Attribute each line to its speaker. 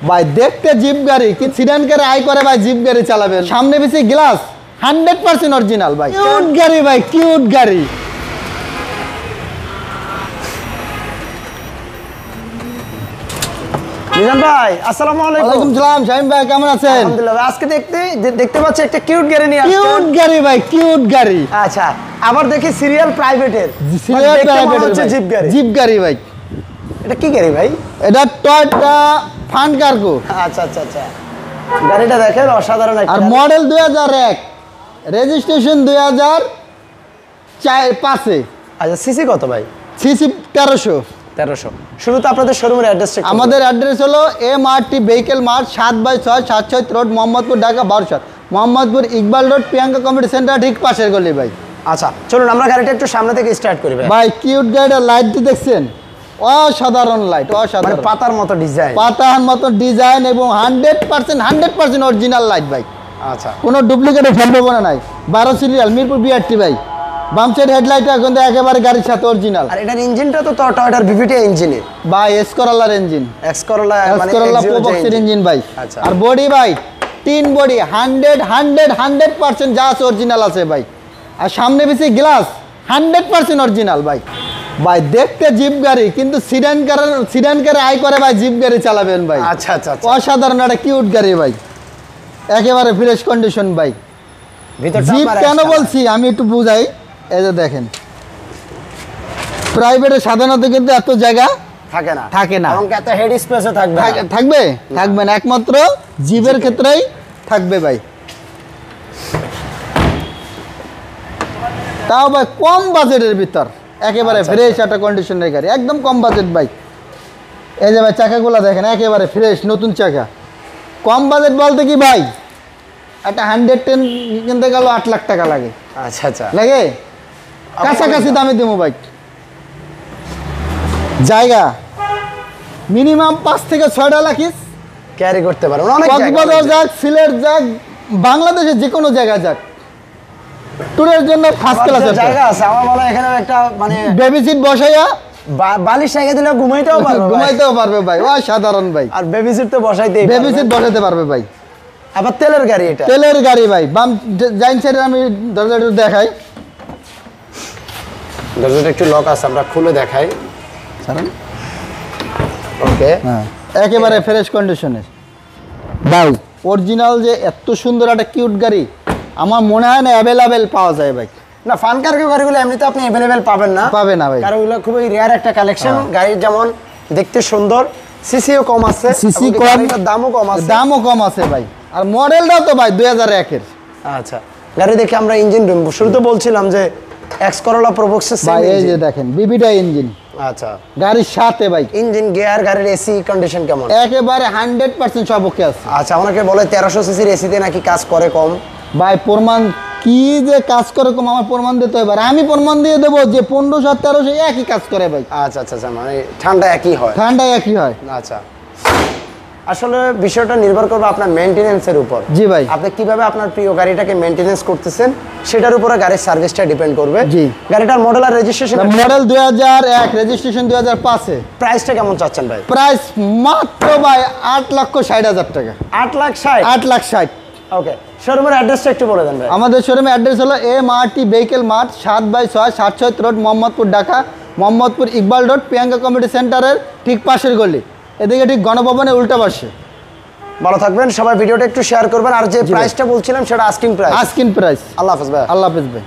Speaker 1: ভাই দেখতে জিপ গাড়ি কি সিডান করে আই করে ভাই জিপ গাড়ি চালাবেন সামনে পিছে গ্লাস 100% অরিজিনাল ভাই কিউট গাড়ি ভাই কিউট গাড়ি
Speaker 2: মিজান ভাই আসসালামু আলাইকুম।
Speaker 1: ওয়ালাইকুম সালাম শামিম ভাই কেমন আছেন?
Speaker 2: আলহামদুলিল্লাহ। আজকে দেখতে পাচ্ছি একটা কিউট গাড়ি নিয়ে আসছেন।
Speaker 1: কিউট গাড়ি ভাই কিউট গাড়ি।
Speaker 2: আচ্ছা আবার দেখি সিরিয়াল প্রাইভেটের
Speaker 1: সিরিয়াল প্রাইভেটের
Speaker 2: জিপ গাড়ি।
Speaker 1: জিপ গাড়ি ভাই
Speaker 2: এটা কি গাড়ি ভাই?
Speaker 1: এটা টয়োটা ফান কার্গো।
Speaker 2: আচ্ছা আচ্ছা আচ্ছা গাড়িটা দেখেন অসাধারণ একটা।
Speaker 1: আর মডেল 2001 রেজিস্ট্রেশন 2005 এ।
Speaker 2: আচ্ছা সিসি কত ভাই?
Speaker 1: সিসি 1300।
Speaker 2: শুরুতে আপনাদের শোরুমের অ্যাড্রেসটা একটু
Speaker 1: আমাদের অ্যাড্রেস হলো MRT vehicle mart 7/6 7/6 road Mohammadpur Dhaka 1200 Mohammadpur Iqbal road Priyanka community centre ঠিক পাশের গলি ভাই।
Speaker 2: আচ্ছা চলুন আমরা গাড়িটা একটু সামনে থেকে স্টার্ট করি ভাই।
Speaker 1: ভাই কিউট গাড়িটার লাইটটি দেখছেন অসাধারণ লাইট অসাধারণ
Speaker 2: পাতার মতো ডিজাইন
Speaker 1: পাতার মতো ডিজাইন এবং 100% অরিজিনাল লাইট ভাই।
Speaker 2: আচ্ছা
Speaker 1: কোনো ডুপ্লিকেটের সম্ভাবনা নাই 12 সিরিয়াল মিরপুর বিআরটি ভাই বাম সাইড হেডলাইটটা কিন্তু একেবারে গাড়ির সাথে অরিজিনাল।
Speaker 2: আর এটার ইঞ্জিনটা তো টয়োটার ভিভিটি ইঞ্জিনের
Speaker 1: ভাই এক্স করোলার ইঞ্জিন
Speaker 2: এক্স করোলা মানে
Speaker 1: করোলা প্রোবক্সের ইঞ্জিন ভাই।
Speaker 2: আচ্ছা
Speaker 1: আর বডি ভাই তিন বডি 100% যা আছে অরিজিনাল আছে ভাই। আর সামনে পিছে গ্লাস 100% অরিজিনাল ভাই। ভাই দেখতে জিপ গাড়ি কিন্তু সিডান করে আই করে ভাই জিপ গাড়ি চালাবেন ভাই।
Speaker 2: আচ্ছা আচ্ছা
Speaker 1: অসাধারণ একটা কিউট গাড়ি ভাই একেবারে ফ্রেশ কন্ডিশন ভাই। জিপ কেন বলছি আমি একটু বুঝাই। এই যে দেখেন প্রাইভেটে সাধারণত কিন্তু এত জায়গা থাকে না এবং
Speaker 2: এত হেড স্পেসও
Speaker 1: থাকবে না একমাত্র জিপের ক্ষেত্রেই থাকবে ভাই। তাও ভাই কম বাজেটের ভিতর একেবারে ফ্রেশ একটা কন্ডিশনের গাড়ি একদম কম বাজেট ভাই। এই যে ভাই চাকাগুলো দেখেন একেবারে ফ্রেশ নতুন চাকা। কম বাজেট বলতে কি ভাই একটা 110 কিনতে গেল 8 লাখ টাকা লাগে।
Speaker 2: আচ্ছা আচ্ছা
Speaker 1: লাগে কাছাকাছি দামে দেবো ভাই। জায়গা মিনিমাম 5 থেকে 6টা লাখ
Speaker 2: ক্যারি করতে পারবেন অনেক
Speaker 1: কক্সবাজার যাক সিলেট যাক বাংলাদেশের যে কোনো জায়গায় যাক ট্যুরের জন্য ফার্স্ট ক্লাস
Speaker 2: জায়গা আছে। আমার বলা এখানে একটা মানে
Speaker 1: বেবি সিট বসাইয়া
Speaker 2: বালিশ রেখে দিলে ঘুমাইতেও
Speaker 1: পারবে ভাই অসাধারণ ভাই।
Speaker 2: আর বেবি সিট তো
Speaker 1: বেবি সিট বসাইতে পারবে ভাই।
Speaker 2: আবার তেলের গাড়ি এটা
Speaker 1: তেলের গাড়ি ভাই বাম জাইন সাইডে আমি দরজাটা দেখাই।
Speaker 2: দরজাটা একটু লক আছে আমরা খুলে দেখাই। ওকে
Speaker 1: হ্যাঁ একেবারে ফ্রেশ কন্ডিশনের ভাই। অরিজিনাল যে এত সুন্দর একটা কিউট গাড়ি আমার মনে হয় না অ্যাভেলেবেল পাওয়া যায় ভাই।
Speaker 2: না ফান কার্গো গাড়িগুলো এমনিতে আপনি অ্যাভেলেবেল পাবেন না ভাই কারণ ওগুলো খুবই রেয়ার একটা কালেকশন। গাড়ির যেমন দেখতে সুন্দর সিসিও কম আছে
Speaker 1: সিসি কম দামও কম আছে ভাই। আর মডেলটাও তো ভাই 2001 এর।
Speaker 2: আচ্ছা গাড়ি দেখে আমরা ইঞ্জিন রুম শুরুতে বলছিলাম যে এক্স করোলা প্রোবক্সের
Speaker 1: ভাই এই যে দেখেন বিবিটা ইঞ্জিন।
Speaker 2: আচ্ছা
Speaker 1: গাড়ির সাথে ভাই
Speaker 2: ইঞ্জিন গিয়ার গাড়ির এসি কন্ডিশন কেমন?
Speaker 1: একেবারে 100% সব ওকে আছে।
Speaker 2: আচ্ছা অনেকে বলে 1300 সিসির এসিতে নাকি কাজ করে কম।
Speaker 1: ভাই প্রমাণ কি যে কাজ করে কম আমার প্রমাণ দিতে হবে। আমি প্রমাণ দিয়ে দেবো যে 1500 1300 একই কাজ করে ভাই।
Speaker 2: আচ্ছা আচ্ছা আচ্ছা মানে ঠান্ডা একই হয় আচ্ছা আসলে বিষয়টা নির্ভর করবে আপনার মেইনটেনেন্সের উপর।
Speaker 1: জি ভাই
Speaker 2: আপনি কিভাবে আপনার প্রিয় গাড়িটাকে মেইনটেনেন্স করতেছেন সেটার উপরে গাড়ির সার্ভিসটা ডিপেন্ড করবে।
Speaker 1: জি
Speaker 2: গাড়িটার মডেল আর রেজিস্ট্রেশন
Speaker 1: মডেল 2001 রেজিস্ট্রেশন 2005 এ।
Speaker 2: প্রাইসটা কেমন চাচ্ছেন ভাই?
Speaker 1: প্রাইস মাত্র ভাই 8,60,000 টাকা।
Speaker 2: 8,60,000 ওকে শোরুমের অ্যাড্রেসটা একটু বলে দেন ভাই।
Speaker 1: আমাদের শোরুমের অ্যাড্রেস হলো MRT vehicle mart 7/6 7/6 road Mohammadpur Dhaka Mohammadpur Iqbal road Priyanka community সেন্টারের ঠিক পাশের গলি এদিকে ঠিক গণভবনের উল্টা পাশে।
Speaker 2: ভালো থাকবেন সবাই ভিডিওটা একটু শেয়ার করবেন আর যে প্রাইসটা বলছিলাম সেটা আস্কিং প্রাইস।
Speaker 1: আল্লাহ হাফেজ ভাই।